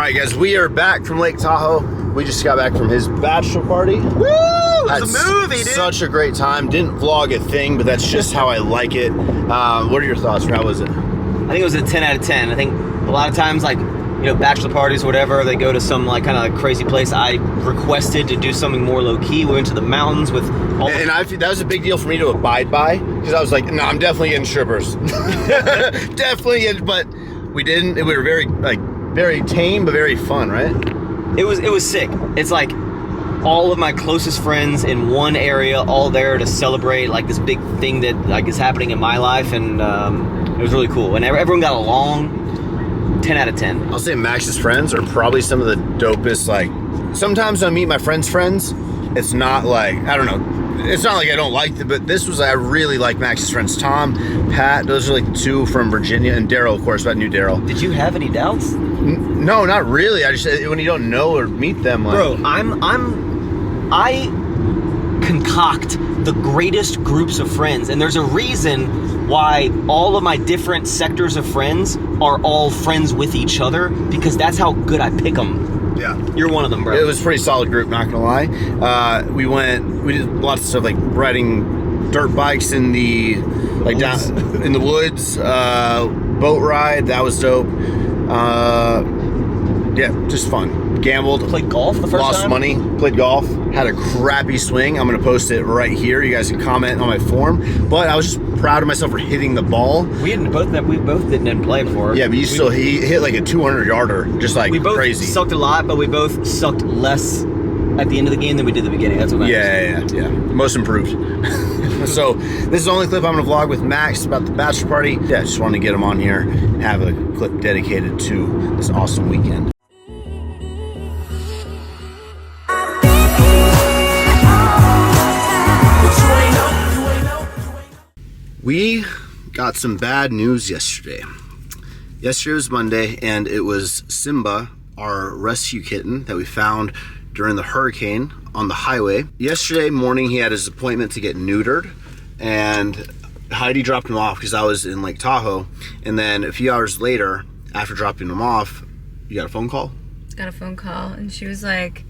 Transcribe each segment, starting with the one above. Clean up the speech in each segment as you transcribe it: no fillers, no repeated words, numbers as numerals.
right, guys, we are back from Lake Tahoe. We just got back from his bachelor party. Woo! It was a movie, dude. Such a great time. Didn't vlog a thing, but that's just how I like it. What are your thoughts? How was it? I think it was a 10 out of 10. I think a lot of times, like, you know, bachelor parties or whatever, they go to some like kind of like crazy place. I requested to do something more low key. We went to the mountains with all that was a big deal for me to abide by, because I was like, no, I'm definitely getting strippers. Definitely, but we didn't. We were very tame but very fun, right? It was sick. It's like all of my closest friends in one area, all there to celebrate like this big thing that like is happening in my life, and it was really cool. And everyone got along. 10 out of 10. I'll say Max's friends are probably some of the dopest. Like, sometimes when I meet my friends' friends, it's not like, I don't know, it's not like I don't like them, but this was, I really like Max's friends. Tom, Pat, those are like the two from Virginia, and Daryl, of course, but I knew Daryl. Did you have any doubts? No, not really. I just, when you don't know or meet them, like... Bro, I concoct the greatest groups of friends, and there's a reason why all of my different sectors of friends are all friends with each other, because that's how good I pick them. Yeah. You're one of them, bro. It was a pretty solid group, not gonna lie. We did lots of stuff like riding dirt bikes in the, like down in the woods, boat ride, that was dope. Yeah, just fun. Gambled. Played golf the first Lost time? money. Played golf. Had a crappy swing. I'm going to post it right here. You guys can comment on my form. But I was just proud of myself for hitting the ball. We both didn't play before. Yeah, but he hit like a 200-yarder, just like we both crazy. Sucked a lot, but we both sucked less at the end of the game than we did at the beginning. That's what matters. Yeah. Most improved. So this is the only clip I'm going to vlog with Max about the bachelor party. Yeah, I just wanted to get him on here and have a clip dedicated to this awesome weekend. We got some bad news yesterday. Yesterday was Monday, and it was Simba, our rescue kitten that we found during the hurricane on the highway. Yesterday morning, he had his appointment to get neutered, and Heidi dropped him off because I was in Lake Tahoe. And then a few hours later, after dropping him off, you got a phone call? Got a phone call, and she was like,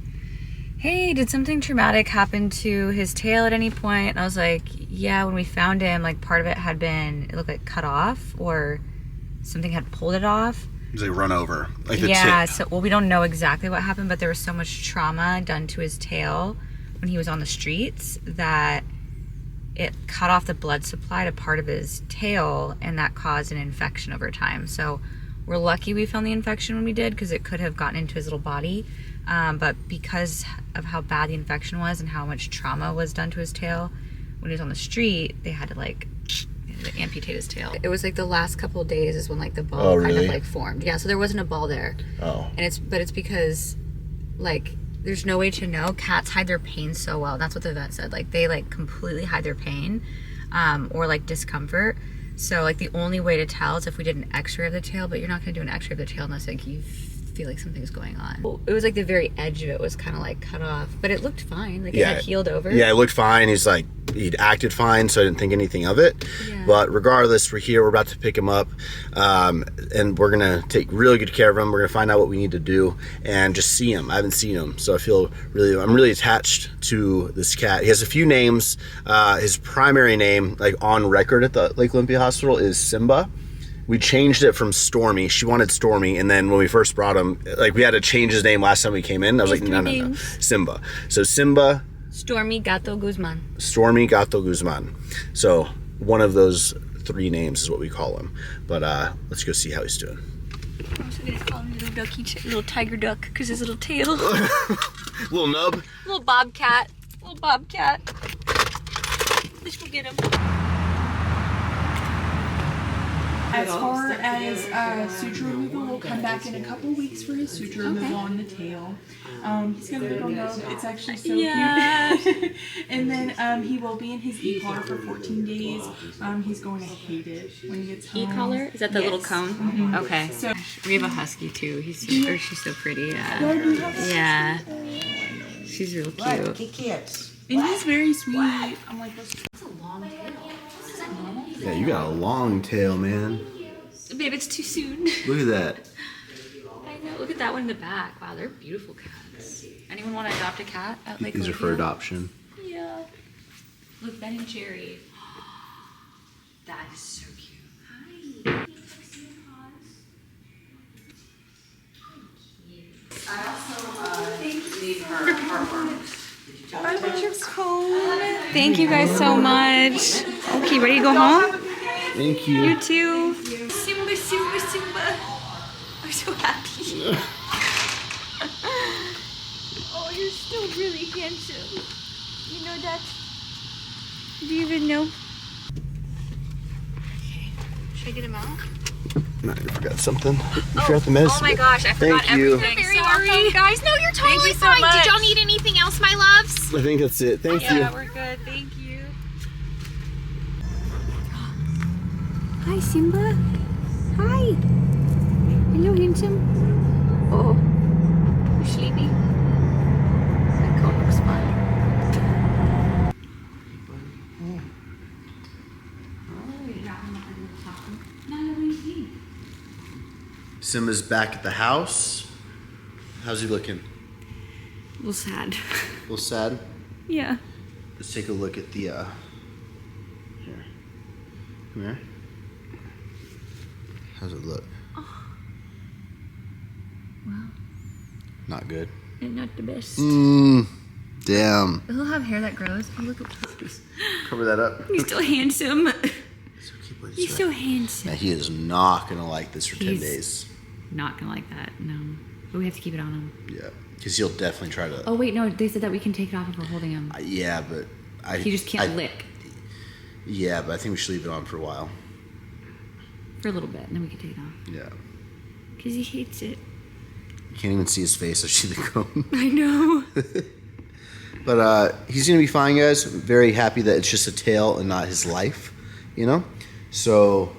hey, did something traumatic happen to his tail at any point? And I was like, yeah, when we found him, like part of it had been, it looked like cut off, or something had pulled it off. It was like run over, like the yeah, tip. So, well, we don't know exactly what happened, but there was so much trauma done to his tail when he was on the streets that it cut off the blood supply to part of his tail, and that caused an infection over time. So we're lucky we found the infection when we did, because it could have gotten into his little body. But because of how bad the infection was and how much trauma was done to his tail when he was on the street, they had to amputate his tail. It was like the last couple of days is when like the ball kind of like formed. Yeah, so there wasn't a ball there. Oh. And it's because like there's no way to know. Cats hide their pain so well. That's what the vet said. Like they like completely hide their pain or like discomfort. So like the only way to tell is if we did an x-ray of the tail, but you're not going to do an x-ray of the tail unless like you feel like something's going on. Well, it was like the very edge of it was kind of like cut off, but it looked fine. Like it had healed over. Yeah, it looked fine. He'd acted fine, so I didn't think anything of it. Yeah. But regardless, we're here. We're about to pick him up, and we're gonna take really good care of him. We're gonna find out what we need to do and just see him. I haven't seen him, so I'm really attached to this cat. He has a few names. His primary name, like on record at the Lake Olympia Hospital, is Simba. We changed it from Stormy. She wanted Stormy, and then when we first brought him, like we had to change his name last time we came in. I was like, no, Simba. So Simba. Stormy Gato Guzman. Stormy Gato Guzman. So one of those three names is what we call him. But let's go see how he's doing. I'm also gonna call him little tiger duck, because his little tail. Little nub. Little bobcat. Let's go get him. As far as suture removal, we'll come back in a couple weeks for his suture removal on the tail. He's got a little nub. It's actually so cute. And then he will be in his e-collar for 14 days. He's going to hate it when he gets home. E-collar? Is that the little cone? Mm-hmm. Okay. So we have a husky too. She's so pretty. Yeah. She's real cute. And he's very sweet. I'm like, that's a long tail. Yeah, you got a long tail, man. Babe, it's too soon. Look at that. I know. Look at that one in the back. Wow, they're beautiful cats. Anyone want to adopt a cat at Lake These are for Olympia? adoption. Yeah. Look, Ben and Jerry. That is so cute. Hi. I also need her heartworms. Our picture's home. Thank you guys so much. Okay, ready to go home? Thank you. You too. Simba, Simba, Simba. I'm so happy. Oh, you're still really handsome. You know that? Do you even know? Okay. Should I get him out? No, I forgot something. You forgot the medicine. Oh my gosh, I forgot Thank you. everything. Very Sorry. welcome, guys. No, you're totally you so fine. much. Did y'all need anything else, my loves? I think that's it. Thank you. Yeah, we're good. Thank you. Hi, Simba. Hi. Hello, handsome. Oh, you sleepy? That coat looks fun. Simba's back at the house. How's he looking? A little sad. A little sad? Yeah. Let's take a look at the, here. Come here. How's it look? Wow. Not good. And not the best. Damn. He'll have hair that grows. Oh, look at this. Cover that up. He's still handsome. So keep what He's so handsome. Now he is not gonna like this for 10 He's- days. Not gonna like that, no. But we have to keep it on him. Yeah, because he'll definitely try to. Oh wait, no, they said that we can take it off if we're holding him. Yeah, but He just can't lick Yeah, but I think we should leave it on for a while. for a little bit, and then we can take it off. Yeah. Because he hates it. You can't even see his face. I see the cone. I know. But he's gonna be fine, guys. I'm very happy that it's just a tail and not his life. You know, so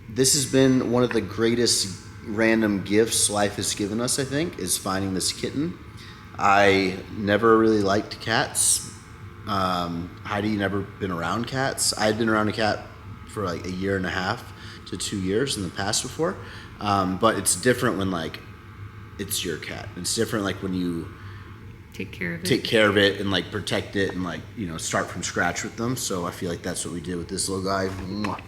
this has been one of the greatest random gifts life has given us. I think is finding this kitten. I never really liked cats. Heidi never been around cats. I had been around a cat for like 1.5 to 2 years in the past before, but it's different when like it's your cat. It's different like when you Take care of it. take care of it and like protect it and like, you know, start from scratch with them. So I feel like that's what we did with this little guy. Mwah.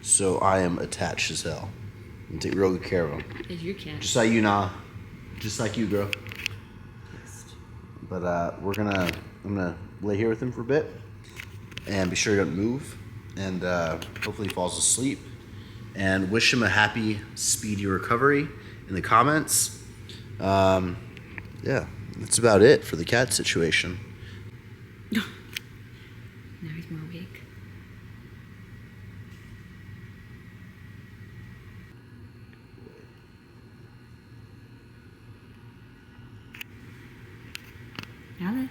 So I am attached as hell and take real good care of him. It's your cat. Just like you, Nah. Just like you, girl. But I'm gonna lay here with him for a bit and be sure he doesn't move, and hopefully he falls asleep, and wish him a happy, speedy recovery in the comments. Yeah, that's about it for the cat situation. Now he's more awake. Now then.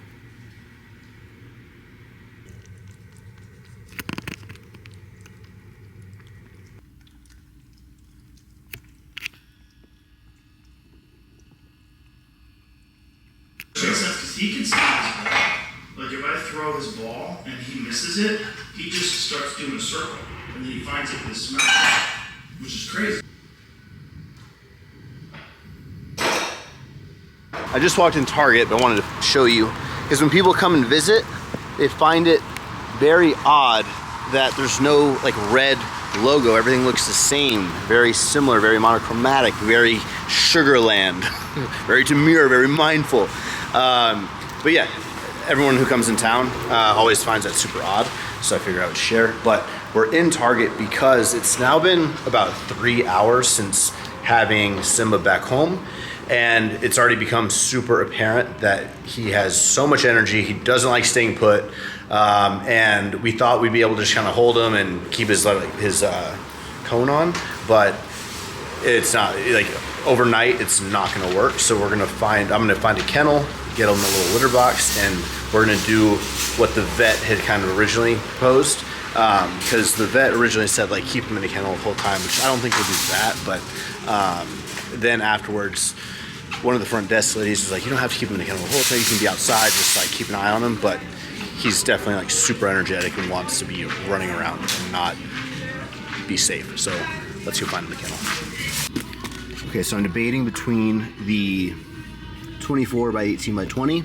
Because he can stop his ball. Like if I throw his ball and he misses it, he just starts doing a circle. And then he finds it with his smack, which is crazy. I just walked in Target, but I wanted to show you, because when people come and visit, they find it very odd that there's no like red logo. Everything looks the same, very similar, very monochromatic, very Sugarland, very demure, very mindful. But yeah, everyone who comes in town always finds that super odd, so I figured I would share. But we're in Target because it's now been about 3 hours since having Simba back home, and it's already become super apparent that he has so much energy. He doesn't like staying put, and we thought we'd be able to just kind of hold him and keep his cone on, but it's not, like overnight it's not going to work. So I'm going to find a kennel, get him a little litter box, and we're going to do what the vet had kind of originally proposed, because the vet originally said like keep him in a kennel the whole time, which I don't think we'll do that. But then afterwards, one of the front desk ladies was like, you don't have to keep him in a kennel the whole time, you can be outside, just like keep an eye on him. But he's definitely like super energetic and wants to be running around and not be safe. So let's go find the kennel. Okay, so I'm debating between the 24 by 18 by 20.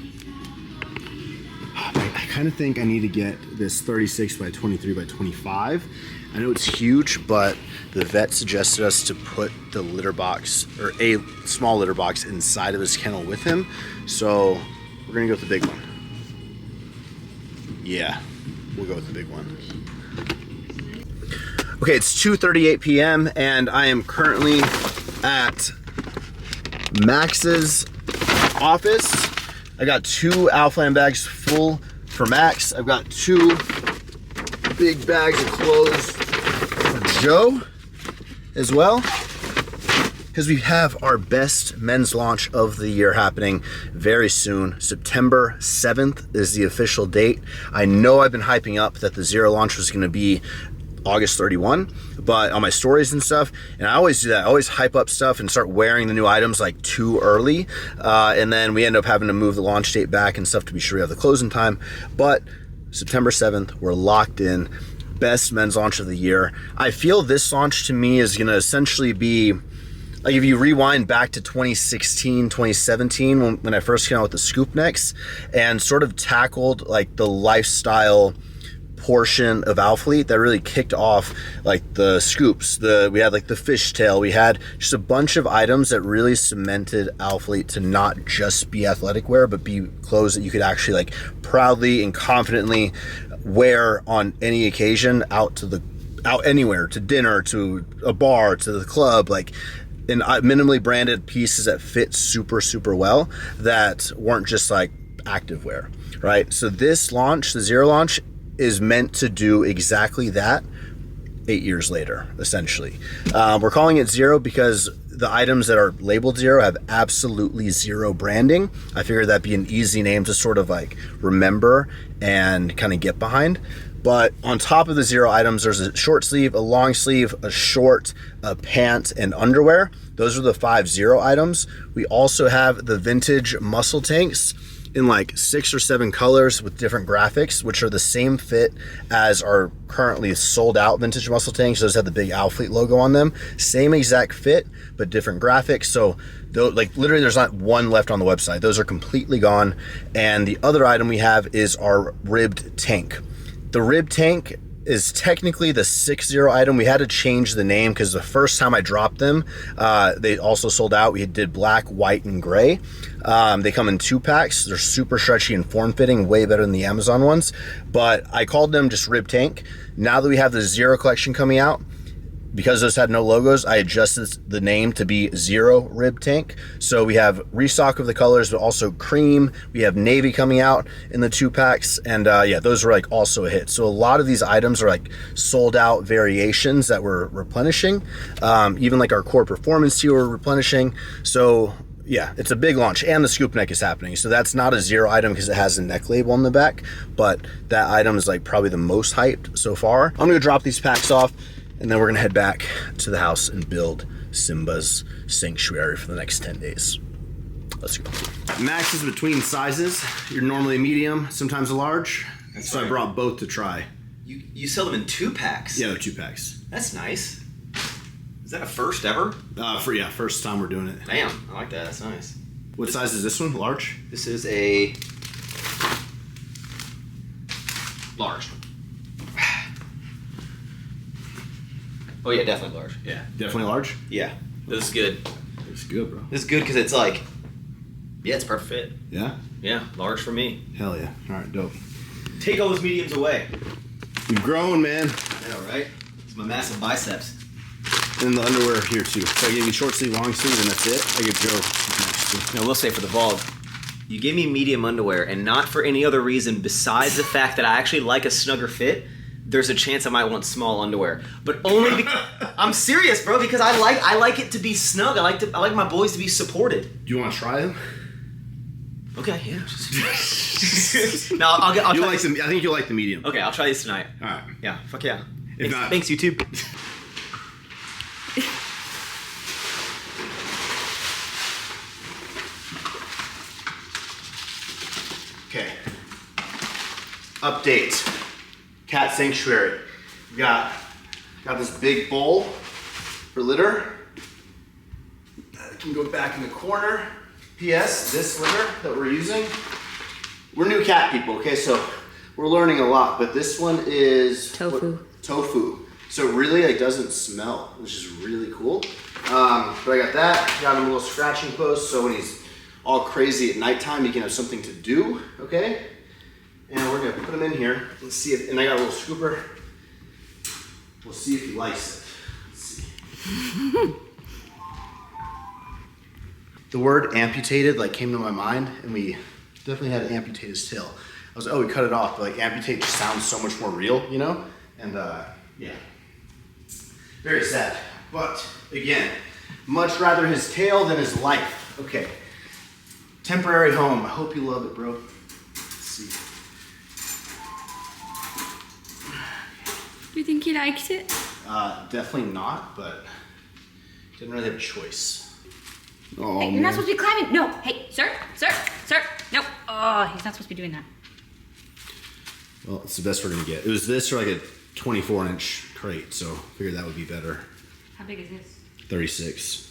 I kind of think I need to get this 36 by 23 by 25. I know it's huge, but the vet suggested us to put the litter box, or a small litter box, inside of his kennel with him. So we're gonna go with the big one. Yeah, we'll go with the big one. Okay, it's 2:38 p.m. and I am currently at Max's office. I got 2 Alphaland bags full for Max. I've got 2 big bags of clothes for Joe as well, because we have our best men's launch of the year happening very soon. September 7th is the official date. I know I've been hyping up that the Zero launch was going to be August 31, but on my stories and stuff, and I always do that. I always hype up stuff and start wearing the new items like too early, and then we end up having to move the launch date back and stuff to be sure we have the closing time. But September 7th, we're locked in. Best men's launch of the year. I feel this launch to me is going to essentially be like, if you rewind back to 2016, 2017, when I first came out with the scoop necks and sort of tackled like the lifestyle portion of Alphalete that really kicked off like the scoops. We had like the fishtail. We had just a bunch of items that really cemented Alphalete to not just be athletic wear, but be clothes that you could actually like proudly and confidently wear on any occasion, out anywhere, to dinner, to a bar, to the club, like in minimally branded pieces that fit super, super well, that weren't just like active wear, right? So this launch, the Zero launch, is meant to do exactly that 8 years later, essentially. We're calling it Zero because the items that are labeled Zero have absolutely zero branding. I figured that'd be an easy name to sort of like remember and kind of get behind. But on top of the Zero items, there's a short sleeve, a long sleeve, a short, a pant, and underwear. Those are the 5 Zero items. We also have the vintage muscle tanks in like 6 or 7 colors with different graphics, which are the same fit as our currently sold out vintage muscle tanks. Those have the big Alphalete logo on them. Same exact fit, but different graphics. So like literally there's not one left on the website. Those are completely gone. And the other item we have is our ribbed tank. The ribbed tank is technically the 6-0 item. We had to change the name because the first time I dropped them, they also sold out. We did black, white, and gray. They come in 2 packs. They're super stretchy and form-fitting, way better than the Amazon ones. But I called them just Rib Tank. Now that we have the Zero collection coming out, because those had no logos, I adjusted the name to be Zero Rib Tank. So we have restock of the colors, but also cream. We have navy coming out in the 2 packs. And yeah, those are like also a hit. So a lot of these items are like sold out variations that we're replenishing. Even like our core performance tee we're replenishing. So yeah, it's a big launch, and the scoop neck is happening. So that's not a Zero item because it has a neck label on the back, but that item is like probably the most hyped so far. I'm gonna drop these packs off, and then we're gonna head back to the house and build Simba's sanctuary for the next 10 days. Let's go. Max is between sizes. You're normally a medium, sometimes a large. That's so right. I brought both to try. You sell them in 2 packs? Yeah, they're 2 packs. That's nice. Is that a first ever? First time we're doing it. Damn, I like that. That's nice. What size is this one? Large? This is a large. Oh yeah, definitely large. Yeah, definitely large. Yeah, this is good. It's good, bro. This is good because it's like, yeah, it's perfect fit. Yeah. Yeah, large for me. Hell yeah! All right, dope. Take all those mediums away. You've grown, man. I know, right? It's my massive biceps. And the underwear here too. So I gave you short sleeve, long sleeve, and that's it. I give Joe next. Now we'll say for the vlog, you gave me medium underwear, and not for any other reason besides the fact that I actually like a snugger fit. There's a chance I might want small underwear, but only because I'm serious, bro. Because I like it to be snug. I like my boys to be supported. Do you want to try them? Okay, yeah. No, I'll try like them. I think you'll like the medium. Okay, I'll try these tonight. All right. Yeah. Fuck yeah. If not, thanks YouTube. Okay. Update. Cat sanctuary. We got this big bowl for litter. That can go back in the corner. P.S. This litter that we're using, we're new cat people, okay? So we're learning a lot, but this one is tofu. So it really like doesn't smell, which is really cool. But I got that. Got him a little scratching post, so when he's all crazy at nighttime, he can have something to do, okay? And we're gonna put him in here. Let's see if, and I got a little scooper. We'll see if he likes it. Let's see. The word amputated like came to my mind, and we definitely had to amputate his tail. I was like, oh, we cut it off, but like amputate just sounds so much more real, you know? And yeah, very sad. But again, much rather his tail than his life. Okay, temporary home. I hope you love it, bro. Let's see. Do you think he likes it? Definitely not, but didn't really have a choice. Oh, Hey, you're not supposed to be climbing. No. Hey, sir. Nope. Oh, he's not supposed to be doing that. Well, it's the best we're gonna get. It was this or like a 24-inch crate, so I figured that would be better. How big is this? 36.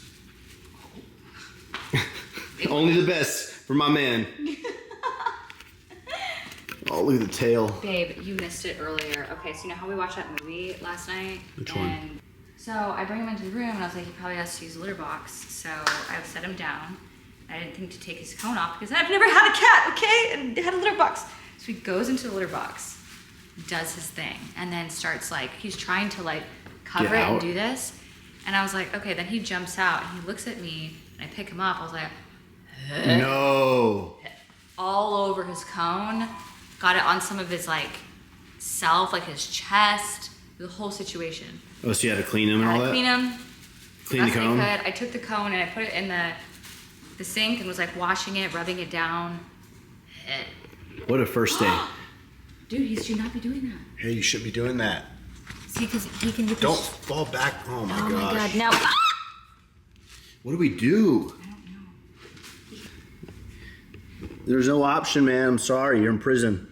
Only the best for my man. Oh, look at the tail. Babe, you missed it earlier. Okay, so you know how we watched that movie last night? Which one? So I bring him into the room and I was like, he probably has to use a litter box. So I set him down. I didn't think to take his cone off because I've never had a cat, okay? And had a litter box. So he goes into the litter box, does his thing, and then starts like, he's trying to like cover Get it out. and do this. And I was like, okay, then he jumps out and he looks at me and I pick him up. I was like, No. all over his cone, got it on some of his like self, like his chest, the whole situation. Oh, so you had to clean him and I all had to that? clean him. Clean the Best I cone? could. I took the cone and I put it in the sink and was like washing it, rubbing it down. What a first day. Dude, he should not be doing that. Hey, you should be doing that. See, because he can get Don't this. fall back. Oh my Oh gosh. my god, no. Ah! What do we do? I don't know. There's no option, man. I'm sorry. You're in prison.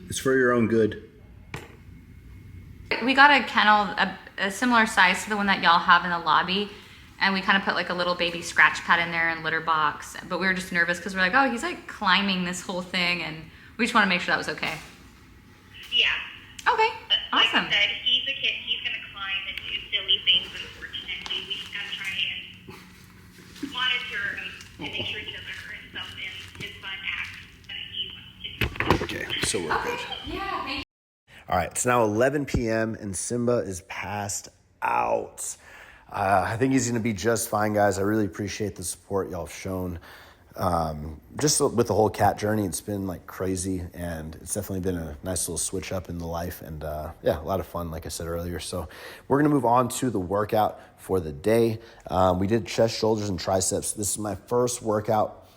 It's for your own good. We got a kennel, a similar size to the one that y'all have in the lobby. And we kind of put like a little baby scratch pad in there and litter box. But we were just nervous because we're like, oh, he's like climbing this whole thing. And we just want to make sure that was okay. Yeah. Okay, Like awesome. I said, he's a kid. He's going to climb and do silly things, unfortunately. We just got to try and monitor him and make sure he doesn't hurt himself in his fun acts that he wants to do. Okay, so we're good. Yeah, thank you. All right, it's now 11 p.m. and Simba is passed out. I think he's going to be just fine, guys. I really appreciate the support y'all have shown. Just with the whole cat journey, it's been like crazy, and it's definitely been a nice little switch up in the life, and yeah, a lot of fun, like I said earlier. So we're going to move on to the workout for the day. We did chest, shoulders, and triceps. This is my first workout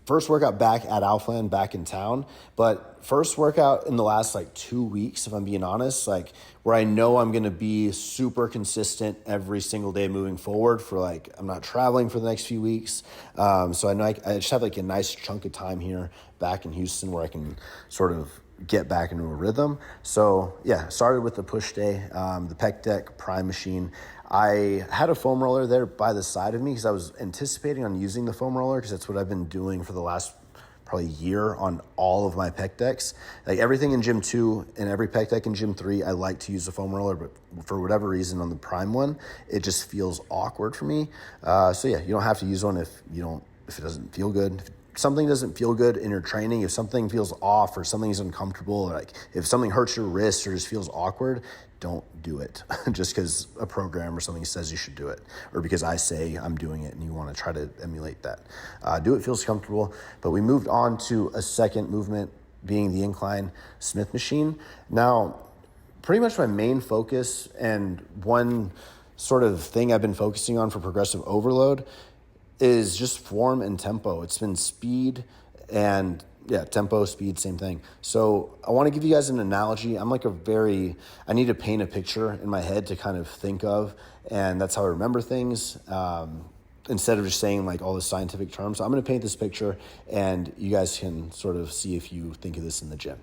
first workout back at Alphaland, back in town, but first workout in the last like 2 weeks, if I'm being honest, like where I know I'm going to be super consistent every single day moving forward for like, I'm not traveling for the next few weeks. So I know I just have like a nice chunk of time here back in Houston where I can sort of get back into a rhythm. So yeah, started with the push day, the pec deck prime machine. I had a foam roller there by the side of me because I was anticipating on using the foam roller because that's what I've been doing for the last probably year on all of my pec decks. Like everything in gym 2 and every pec deck in gym 3, I like to use the foam roller, but for whatever reason on the prime one, it just feels awkward for me. So yeah, you don't have to use one if it doesn't feel good. If something doesn't feel good in your training, if something feels off or something is uncomfortable, or like if something hurts your wrist or just feels awkward, don't do it just because a program or something says you should do it, or because I say I'm doing it and you want to try to emulate that. Do it feels comfortable. But we moved on to a second movement, being the incline Smith machine. Now, pretty much my main focus and one sort of thing I've been focusing on for progressive overload is just form and tempo. It's been speed and tempo, speed, same thing. So I want to give you guys an analogy. I'm like I need to paint a picture in my head to kind of think of, and that's how I remember things. Instead of just saying like all the scientific terms. So I'm going to paint this picture and you guys can sort of see if you think of this in the gym.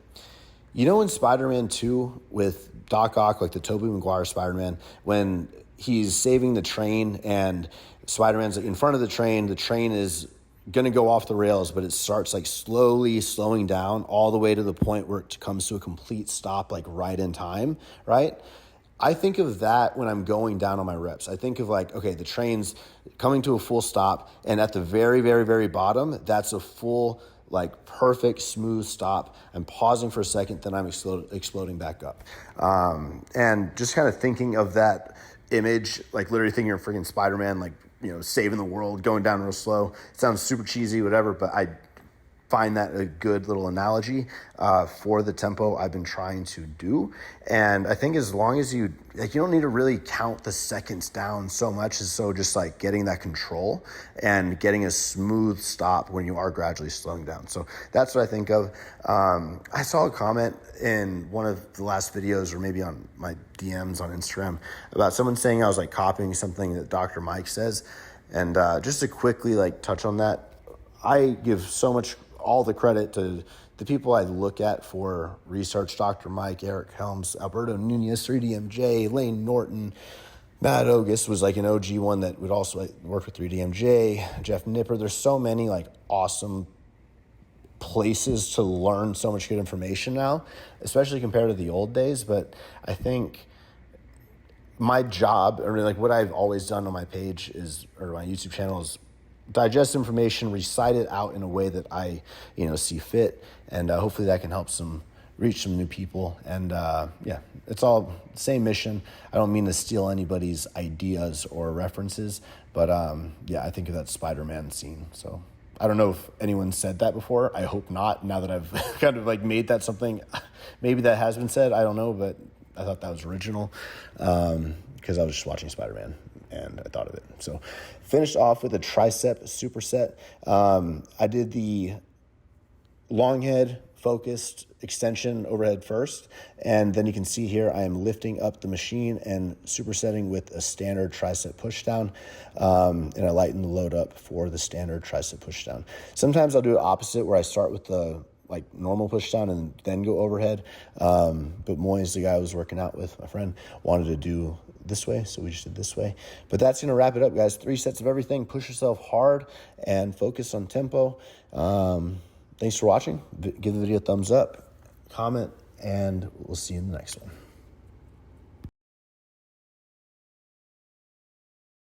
You know, in Spider-Man 2 with Doc Ock, like the Tobey Maguire Spider-Man, when he's saving the train and Spider-Man's in front of the train is going to go off the rails, but it starts like slowly slowing down all the way to the point where it comes to a complete stop, like right in time, right? I think of that when I'm going down on my reps. I think of like, okay, the train's coming to a full stop, and at the very, very, very bottom, that's a full, like perfect, smooth stop. I'm pausing for a second, then I'm exploding back up. And just kind of thinking of that image, like literally thinking of freaking Spider-Man, like, you know, saving the world, going down real slow. It sounds super cheesy, whatever, but I find that a good little analogy for the tempo I've been trying to do. And I think as long as you don't need to really count the seconds down so much, as so just like getting that control and getting a smooth stop when you are gradually slowing down. So that's what I think of. I saw a comment in one of the last videos, or maybe on my DMs on Instagram, about someone saying I was like copying something that Dr. Mike says. And just to quickly like touch on that, I give so much, all the credit to the people I look at for research: Dr. Mike, Eric Helms, Alberto Nunez, 3DMJ, Lane Norton. Matt Ogus was like an OG one that would also work with 3DMJ, Jeff Nipper. There's so many like awesome places to learn so much good information now, especially compared to the old days. But I think my job, or like what I've always done on my page is, or my YouTube channel, is digest information, recite it out in a way that I, see fit, and hopefully that can help reach some new people. And it's all the same mission. I don't mean to steal anybody's ideas or references, but I think of that Spider-Man scene. So I don't know if anyone said that before. I hope not. Now that I've kind of like made that something, maybe that has been said. I don't know, but I thought that was original because I was just watching Spider-Man and I thought of it. So finished off with a tricep superset. I did the long head focused extension overhead first, and then you can see here I am lifting up the machine and supersetting with a standard tricep push down, and I lighten the load up for the standard tricep push down. Sometimes I'll do it opposite, where I start with the like normal push down and then go overhead, but Moyes, the guy I was working out with, my friend, wanted to do this way, so we just did this way. But that's gonna wrap it up, guys. 3 sets of everything. Push yourself hard and focus on tempo. Thanks for watching. Give the video a thumbs up, comment, and we'll see you in the next one.